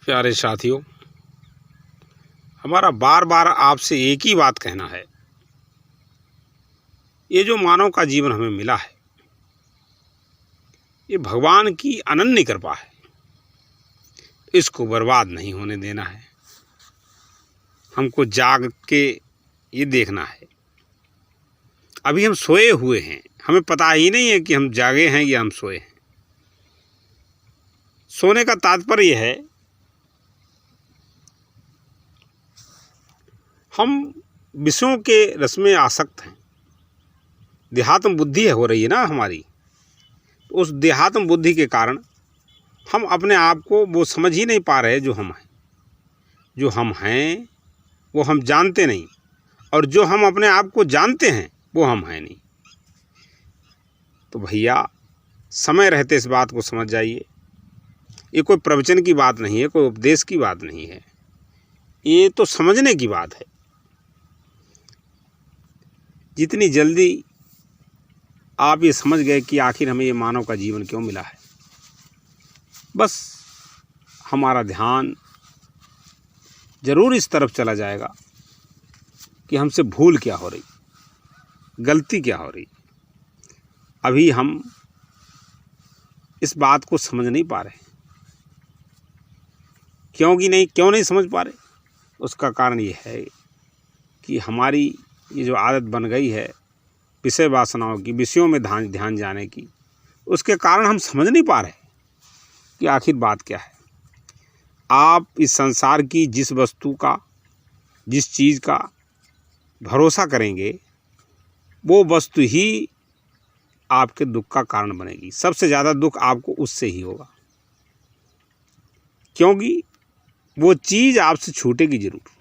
प्यारे साथियों, हमारा बार बार आपसे एक ही बात कहना है। ये जो मानव का जीवन हमें मिला है, ये भगवान की अनन्य कृपा है। इसको बर्बाद नहीं होने देना है। हमको जाग के ये देखना है। अभी हम सोए हुए हैं, हमें पता ही नहीं है कि हम जागे हैं या हम सोए हैं। सोने का तात्पर्य है हम विषयों के रस में आसक्त हैं। देहात्म बुद्धि हो रही है ना हमारी, तो उस देहात्म बुद्धि के कारण हम अपने आप को वो समझ ही नहीं पा रहे जो हम हैं। जो हम हैं वो हम जानते नहीं, और जो हम अपने आप को जानते हैं वो हम हैं नहीं। तो भैया, समय रहते इस बात को समझ जाइए। ये कोई प्रवचन की बात नहीं है, कोई उपदेश की बात नहीं है, ये तो समझने की बात है। जितनी जल्दी आप ये समझ गए कि आखिर हमें ये मानव का जीवन क्यों मिला है, बस हमारा ध्यान जरूर इस तरफ चला जाएगा कि हमसे भूल क्या हो रही, गलती क्या हो रही। अभी हम इस बात को समझ नहीं पा रहे। क्यों नहीं समझ पा रहे? उसका कारण ये है कि हमारी ये जो आदत बन गई है विषय वासनाओं की, विषयों में ध्यान जाने की, उसके कारण हम समझ नहीं पा रहे कि आखिर बात क्या है। आप इस संसार की जिस वस्तु का, जिस चीज़ का भरोसा करेंगे, वो वस्तु ही आपके दुख का कारण बनेगी। सबसे ज़्यादा दुख आपको उससे ही होगा, क्योंकि वो चीज़ आपसे छूटेगी जरूर।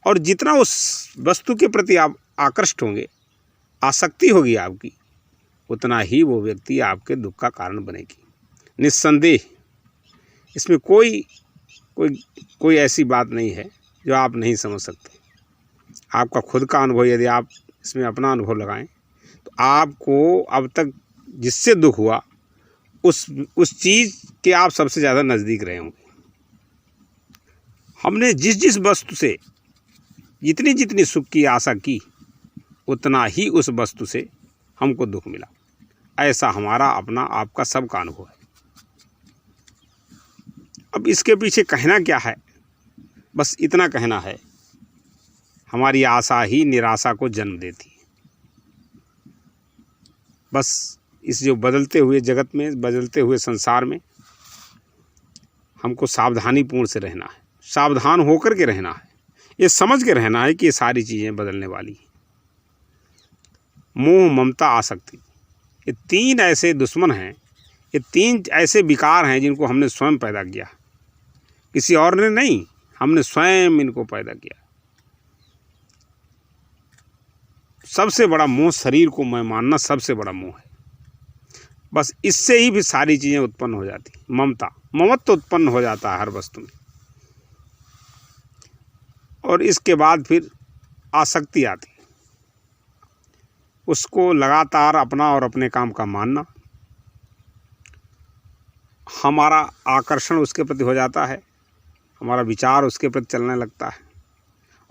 और जितना उस वस्तु के प्रति आप आकृष्ट होंगे, आसक्ति होगी आपकी, उतना ही वो व्यक्ति आपके दुख का कारण बनेगी, निस्संदेह। इसमें कोई ऐसी बात नहीं है जो आप नहीं समझ सकते। आपका खुद का अनुभव, यदि आप इसमें अपना अनुभव लगाएं, तो आपको अब तक जिससे दुख हुआ उस चीज़ के आप सबसे ज़्यादा नज़दीक रहे होंगे। हमने जिस वस्तु से जितनी सुख की आशा की, उतना ही उस वस्तु से हमको दुख मिला। ऐसा हमारा अपना आपका सबका अनुभव है। अब इसके पीछे कहना क्या है? बस इतना कहना है, हमारी आशा ही निराशा को जन्म देती है। बस इस जो बदलते हुए जगत में, बदलते हुए संसार में हमको सावधानीपूर्ण से रहना है, सावधान होकर के रहना है, ये समझ के रहना है कि ये सारी चीज़ें बदलने वाली हैं। मोह, ममता, आसक्ति, ये तीन ऐसे दुश्मन हैं, ये तीन ऐसे विकार हैं जिनको हमने स्वयं पैदा किया, किसी और ने नहीं, हमने स्वयं इनको पैदा किया। सबसे बड़ा मोह शरीर को मैं मानना सबसे बड़ा मोह है। बस इससे ही भी सारी चीज़ें उत्पन्न हो जाती। ममत्व उत्पन्न हो जाता है हर वस्तु में, और इसके बाद फिर आसक्ति आती है। उसको लगातार अपना और अपने काम का मानना, हमारा आकर्षण उसके प्रति हो जाता है, हमारा विचार उसके प्रति चलने लगता है।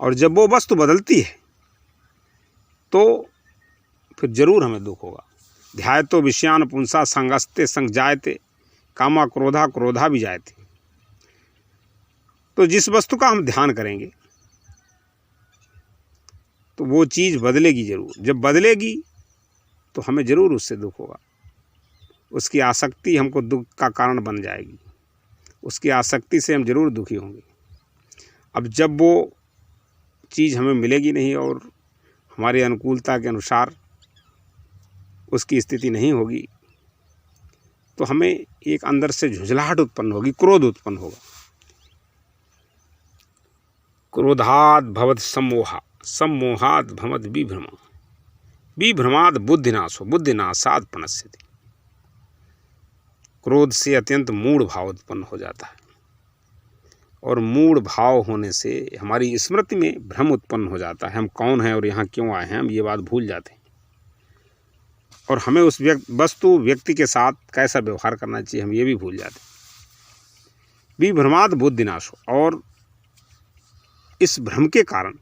और जब वो वस्तु बदलती है तो फिर जरूर हमें दुख होगा। ध्यायतो विषयान पुंसा संगस्ते संग जायते, कामा क्रोधा क्रोधा भी जायते। तो जिस वस्तु का हम ध्यान करेंगे तो वो चीज़ बदलेगी जरूर। जब बदलेगी तो हमें जरूर उससे दुख होगा। उसकी आसक्ति हमको दुख का कारण बन जाएगी। उसकी आसक्ति से हम जरूर दुखी होंगे। अब जब वो चीज़ हमें मिलेगी नहीं और हमारी अनुकूलता के अनुसार उसकी स्थिति नहीं होगी, तो हमें एक अंदर से झुंझलाहट उत्पन्न होगी, क्रोध उत्पन्न होगा। क्रोधात् भवति सम्मोहा, सम्मोहात् भवति विभ्रमा, विभ्रमात् बुद्धिनाशो, बुद्धिनाशात् प्रणश्यति। क्रोध से अत्यंत मूढ़ भाव उत्पन्न हो जाता है, और मूढ़ भाव होने से हमारी स्मृति में भ्रम उत्पन्न हो जाता है। हम कौन हैं और यहाँ क्यों आए हैं, हम ये बात भूल जाते हैं। और हमें उस व्यक्ति के साथ कैसा व्यवहार करना चाहिए, हम ये भी भूल जाते हैं। विभ्रमाद बुद्धिनाशो, और इस भ्रम के कारण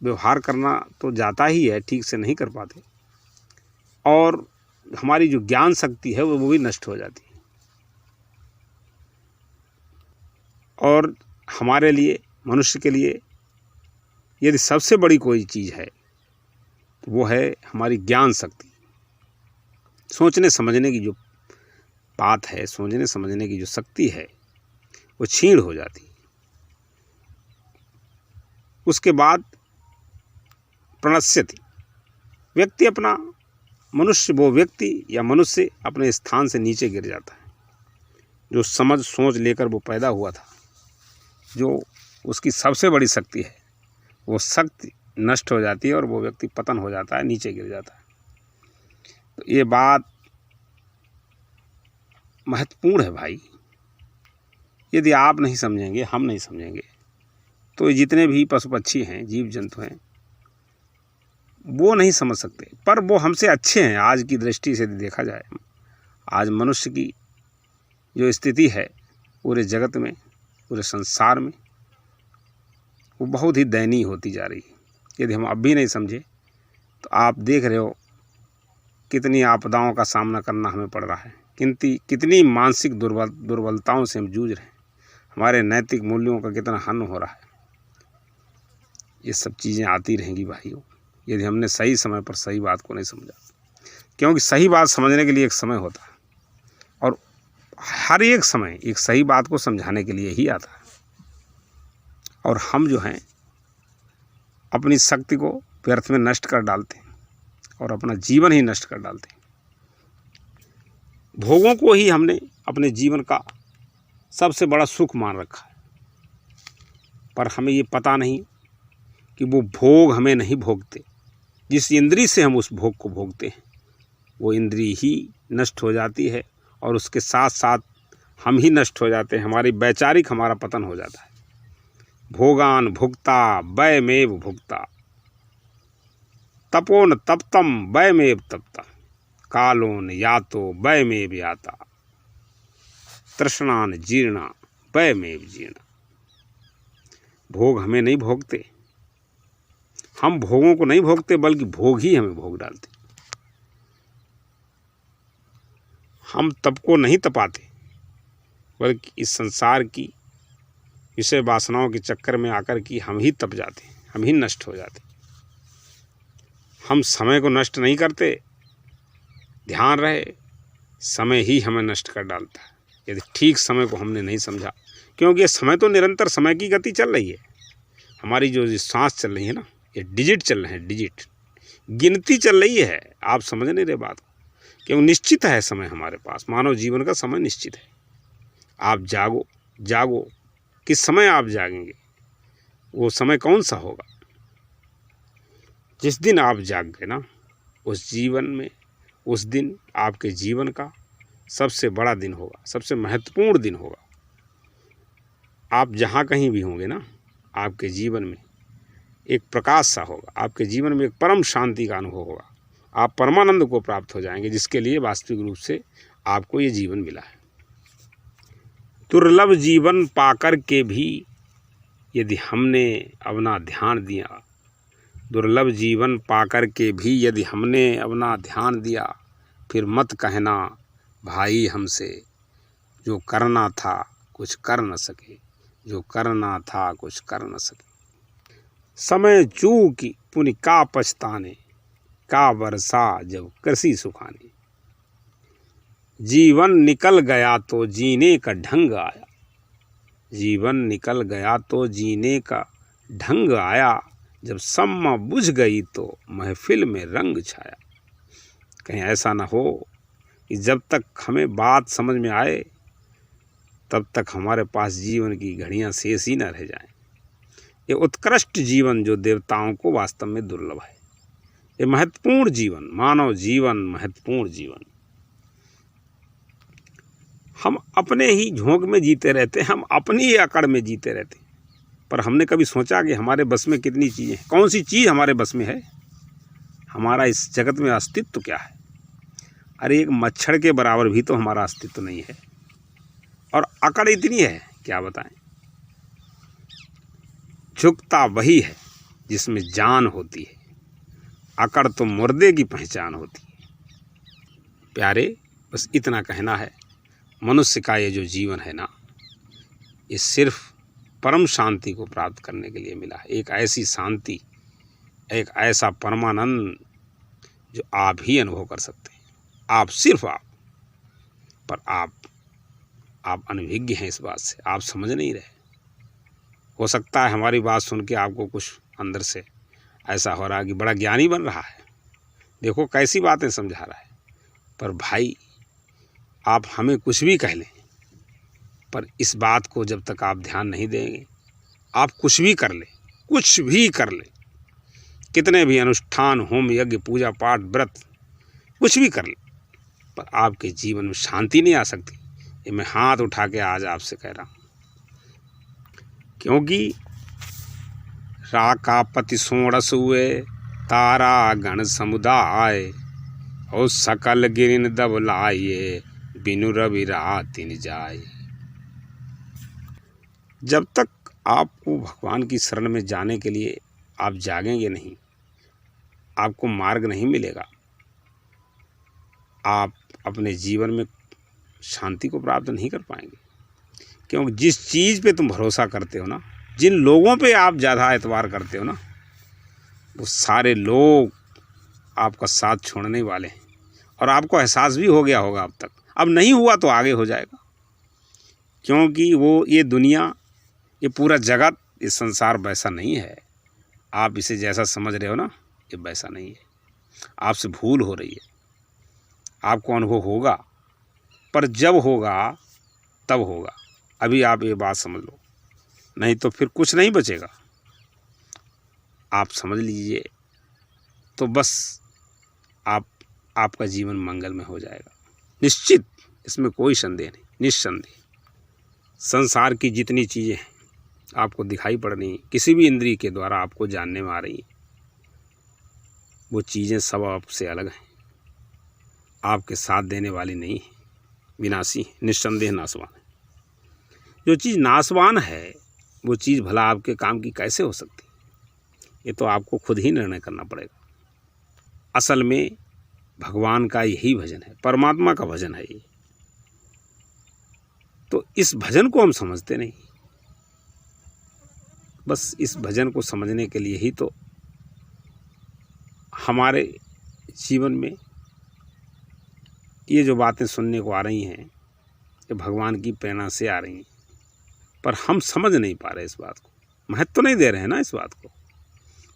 व्यवहार करना तो जाता ही है, ठीक से नहीं कर पाते, और हमारी जो ज्ञान शक्ति है वो भी नष्ट हो जाती है। और हमारे लिए, मनुष्य के लिए यदि सबसे बड़ी कोई चीज़ है तो वो है हमारी ज्ञान शक्ति। सोचने समझने की जो बात है, सोचने समझने की जो शक्ति है, वो क्षीण हो जाती है। उसके बाद प्रणश्यति, व्यक्ति अपना, वो व्यक्ति या मनुष्य अपने स्थान से नीचे गिर जाता है। जो समझ सोच लेकर वो पैदा हुआ था, जो उसकी सबसे बड़ी शक्ति है, वो शक्ति नष्ट हो जाती है और वो व्यक्ति पतन हो जाता है, नीचे गिर जाता है। तो ये बात महत्वपूर्ण है भाई। यदि आप नहीं समझेंगे, हम नहीं समझेंगे, तो जितने भी पशु पक्षी हैं, जीव जंतु हैं, वो नहीं समझ सकते। पर वो हमसे अच्छे हैं। आज की दृष्टि से देखा जाए, आज मनुष्य की जो स्थिति है पूरे जगत में, पूरे संसार में, वो बहुत ही दयनीय होती जा रही है। यदि हम अब भी नहीं समझे तो आप देख रहे हो कितनी आपदाओं का सामना करना हमें पड़ रहा है, कितनी मानसिक दुर्बलताओं से हम जूझ रहे हैं, हमारे नैतिक मूल्यों का कितना हनन हो रहा है। ये सब चीज़ें आती रहेंगी भाइयों, यदि हमने सही समय पर सही बात को नहीं समझा। क्योंकि सही बात समझने के लिए एक समय होता है, और हर एक समय एक सही बात को समझाने के लिए ही आता है। और हम जो हैं अपनी शक्ति को व्यर्थ में नष्ट कर डालते हैं और अपना जीवन ही नष्ट कर डालते हैं। भोगों को ही हमने अपने जीवन का सबसे बड़ा सुख मान रखा है, पर हमें ये पता नहीं कि वो भोग हमें नहीं भोगते। जिस इंद्री से हम उस भोग को भोगते हैं, वो इंद्री ही नष्ट हो जाती है, और उसके साथ साथ हम ही नष्ट हो जाते हैं। हमारी वैचारिक, हमारा पतन हो जाता है। भोगान भुक्ता वयमेव भुक्ता, तपोन तप्तम वयमेव तप्ता, कालोन यातो वयमेव याता, तृष्णान जीर्णा वयमेव जीर्णा। भोग हमें नहीं भोगते, हम भोगों को नहीं भोगते, बल्कि भोग ही हमें भोग डालते। हम तप को नहीं तपाते, बल्कि इस संसार की विषय वासनाओं के चक्कर में आकर के हम ही तप जाते, हम ही नष्ट हो जाते। हम समय को नष्ट नहीं करते, ध्यान रहे, समय ही हमें नष्ट कर डालता है, यदि ठीक समय को हमने नहीं समझा। क्योंकि ये समय तो निरंतर, समय की गति चल रही है। हमारी जो सांस चल रही है ना, ये डिजिट चल रहे हैं, डिजिट गिनती चल रही है। आप समझ नहीं रहे बात को, क्योंकि निश्चित है समय हमारे पास। मानव जीवन का समय निश्चित है। आप जागो, जागो, किस समय आप जागेंगे, वो समय कौन सा होगा? जिस दिन आप जाग गए ना, उस जीवन में, उस दिन आपके जीवन का सबसे बड़ा दिन होगा, सबसे महत्वपूर्ण दिन होगा। आप जहाँ कहीं भी होंगे ना, आपके जीवन में एक प्रकाश सा होगा, आपके जीवन में एक परम शांति का अनुभव होगा। आप परमानंद को प्राप्त हो जाएंगे, जिसके लिए वास्तविक रूप से आपको ये जीवन मिला है। दुर्लभ जीवन पाकर के भी यदि हमने अपना ध्यान दिया, दुर्लभ जीवन पाकर के भी यदि हमने अपना ध्यान दिया, फिर मत कहना भाई हमसे, जो करना था कुछ कर न सके, जो करना था कुछ कर न सके। समय चूकी पुनि का पछताने, का वर्षा जब कृषि सुखाने। जीवन निकल गया तो जीने का ढंग आया, जीवन निकल गया तो जीने का ढंग आया, जब सम्मा बुझ गई तो महफिल में रंग छाया। कहीं ऐसा ना हो कि जब तक हमें बात समझ में आए तब तक हमारे पास जीवन की घड़ियां शेष ही न रह जाएं। ये उत्कृष्ट जीवन जो देवताओं को वास्तव में दुर्लभ है, ये महत्वपूर्ण जीवन, मानव जीवन महत्वपूर्ण जीवन। हम अपने ही झोंक में जीते रहते हैं, हम अपनी ही अकड़ में जीते रहते हैं, पर हमने कभी सोचा कि हमारे बस में कितनी चीज़ें हैं? कौन सी चीज़ हमारे बस में है? हमारा इस जगत में अस्तित्व तो क्या है? अरे एक मच्छर के बराबर भी तो हमारा अस्तित्व नहीं है। और अकड़ इतनी है क्या बताएं। झुकता वही है जिसमें जान होती है, अकड़ तो मुर्दे की पहचान होती है। प्यारे, बस इतना कहना है, मनुष्य का ये जो जीवन है ना, ये सिर्फ परम शांति को प्राप्त करने के लिए मिला है। एक ऐसी शांति, एक ऐसा परमानंद जो आप ही अनुभव कर सकते हैं। आप, सिर्फ आप। पर आप अनभिज्ञ हैं इस बात से, आप समझ नहीं रहे। हो सकता है हमारी बात सुन के आपको कुछ अंदर से ऐसा हो रहा है कि बड़ा ज्ञानी बन रहा है, देखो कैसी बातें समझा रहा है। पर भाई, आप हमें कुछ भी कह लें, पर इस बात को जब तक आप ध्यान नहीं देंगे, आप कुछ भी कर लें, कुछ भी कर लें, कितने भी अनुष्ठान, होम, यज्ञ, पूजा पाठ, व्रत, कुछ भी कर लें, पर आपके जीवन में शांति नहीं आ सकती। ये मैं हाथ उठा के आज आपसे कह रहा हूँ। क्योंकि राका पति सोड़स हुए तारा गण समुदाय, और सकल गिरिन दबलाइए बिनु रवि रातिन जाए। जब तक आपको भगवान की शरण में जाने के लिए आप जागेंगे नहीं, आपको मार्ग नहीं मिलेगा, आप अपने जीवन में शांति को प्राप्त नहीं कर पाएंगे। क्योंकि जिस चीज़ पे तुम भरोसा करते हो ना, जिन लोगों पे आप ज़्यादा एतबार करते हो ना, वो सारे लोग आपका साथ छोड़ने वाले हैं। और आपको एहसास भी हो गया होगा अब तक, अब नहीं हुआ तो आगे हो जाएगा। क्योंकि वो ये दुनिया, ये पूरा जगत, ये संसार वैसा नहीं है। आप इसे जैसा समझ रहे हो ना, ये वैसा नहीं है। आपसे भूल हो रही है। आपको अनुभव होगा, पर जब होगा तब होगा। अभी आप ये बात समझ लो, नहीं तो फिर कुछ नहीं बचेगा। आप समझ लीजिए तो बस आपका जीवन मंगल में हो जाएगा, निश्चित। इसमें कोई संदेह नहीं, निस्संदेह। संसार की जितनी चीज़ें हैं आपको दिखाई पड़ रही हैं, किसी भी इंद्रिय के द्वारा आपको जानने में आ रही हैं, वो चीज़ें सब आपसे अलग हैं, आपके साथ देने वाली नहीं है, विनाशी है, निस्संदेह नाशवान है। जो चीज़ नाशवान है वो चीज़ भला आपके काम की कैसे हो सकती है? ये तो आपको खुद ही निर्णय करना पड़ेगा। असल में भगवान का यही भजन है, परमात्मा का भजन है ये। तो इस भजन को हम समझते नहीं। बस इस भजन को समझने के लिए ही तो हमारे जीवन में ये जो बातें सुनने को आ रही हैं, ये भगवान की प्रेरणा से आ रही हैं। पर हम समझ नहीं पा रहे इस बात को, महत्व तो नहीं दे रहे हैं ना इस बात को।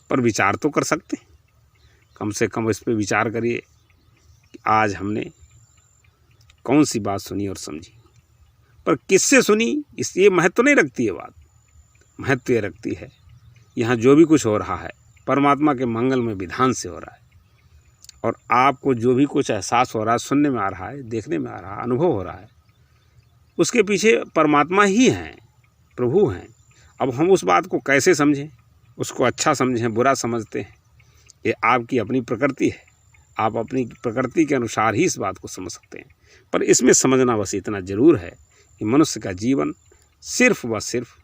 पर विचार तो कर सकते हैं, कम से कम इस पे विचार करिए कि आज हमने कौन सी बात सुनी और समझी। पर किससे सुनी, ये महत्व तो नहीं रखती है बात। महत्व ये रखती है यहाँ जो भी कुछ हो रहा है परमात्मा के मंगल में विधान से हो रहा है। और आपको जो भी कुछ एहसास हो रहा है, सुनने में आ रहा है, देखने में आ रहा है, अनुभव हो रहा है, उसके पीछे परमात्मा ही हैं, प्रभु हैं। अब हम उस बात को कैसे समझें, उसको अच्छा समझें, बुरा समझते हैं, ये आपकी अपनी प्रकृति है। आप अपनी प्रकृति के अनुसार ही इस बात को समझ सकते हैं। पर इसमें समझना बस इतना ज़रूर है कि मनुष्य का जीवन सिर्फ व सिर्फ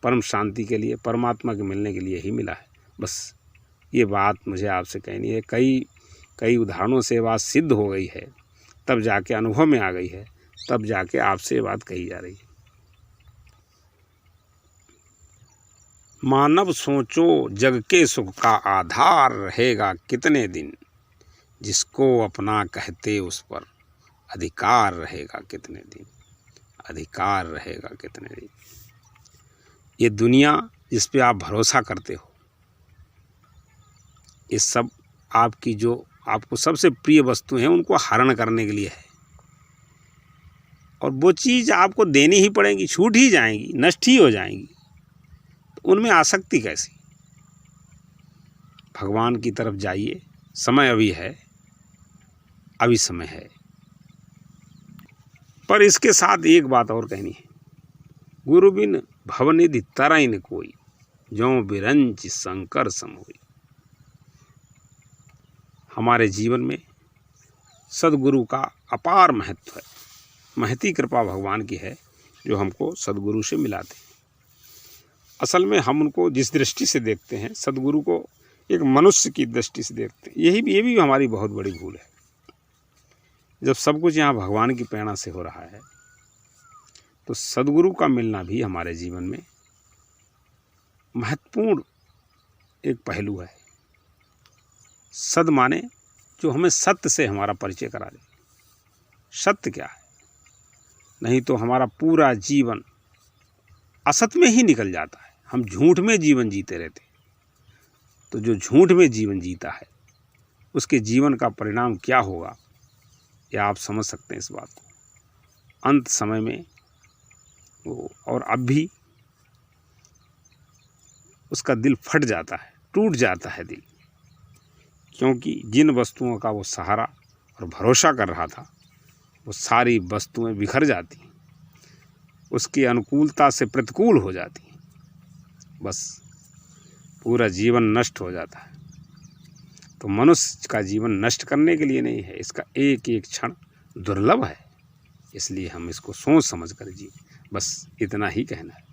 परम शांति के लिए, परमात्मा के मिलने के लिए ही मिला है। बस ये बात मुझे आपसे कहनी है। कई उदाहरणों से बात सिद्ध हो गई है, तब जाके अनुभव में आ गई है, तब जाके आपसे ये बात कही जा रही है। मानव सोचो जग के सुख का आधार रहेगा कितने दिन, जिसको अपना कहते उस पर अधिकार रहेगा कितने दिन, अधिकार रहेगा कितने दिन। ये दुनिया जिस पे आप भरोसा करते हो, ये सब आपकी जो आपको सबसे प्रिय वस्तु हैं उनको हरण करने के लिए है। और वो चीज़ आपको देनी ही पड़ेगी, छूट ही जाएंगी, नष्ट ही हो जाएंगी। तो उनमें आसक्ति कैसी? भगवान की तरफ जाइए, समय अभी है, अभी समय है। पर इसके साथ एक बात और कहनी है, गुरु बिन भवनिधि तरई न कोई, ज्यों बिरंच शंकर सम होई। हमारे जीवन में सदगुरु का अपार महत्व है। महती कृपा भगवान की है जो हमको सद्गुरु से मिलाते हैं। असल में हम उनको जिस दृष्टि से देखते हैं, सद्गुरु को एक मनुष्य की दृष्टि से देखते हैं। ये भी हमारी बहुत बड़ी भूल है। जब सब कुछ यहाँ भगवान की प्रेरणा से हो रहा है, तो सद्गुरु का मिलना भी हमारे जीवन में महत्वपूर्ण एक पहलू है। सद माने जो हमें सत्य से हमारा परिचय करा दे। सत्य क्या है? नहीं तो हमारा पूरा जीवन असत में ही निकल जाता है। हम झूठ में जीवन जीते रहते हैं। तो जो झूठ में जीवन जीता है, उसके जीवन का परिणाम क्या होगा, या आप समझ सकते हैं इस बात को। अंत समय में वो, और अब भी उसका दिल फट जाता है, टूट जाता है दिल, क्योंकि जिन वस्तुओं का वो सहारा और भरोसा कर रहा था, वो सारी वस्तुएं बिखर जाती हैं, उसकी अनुकूलता से प्रतिकूल हो जाती हैं, बस पूरा जीवन नष्ट हो जाता है। तो मनुष्य का जीवन नष्ट करने के लिए नहीं है, इसका एक एक क्षण दुर्लभ है, इसलिए हम इसको सोच समझ कर जिए। बस इतना ही कहना है।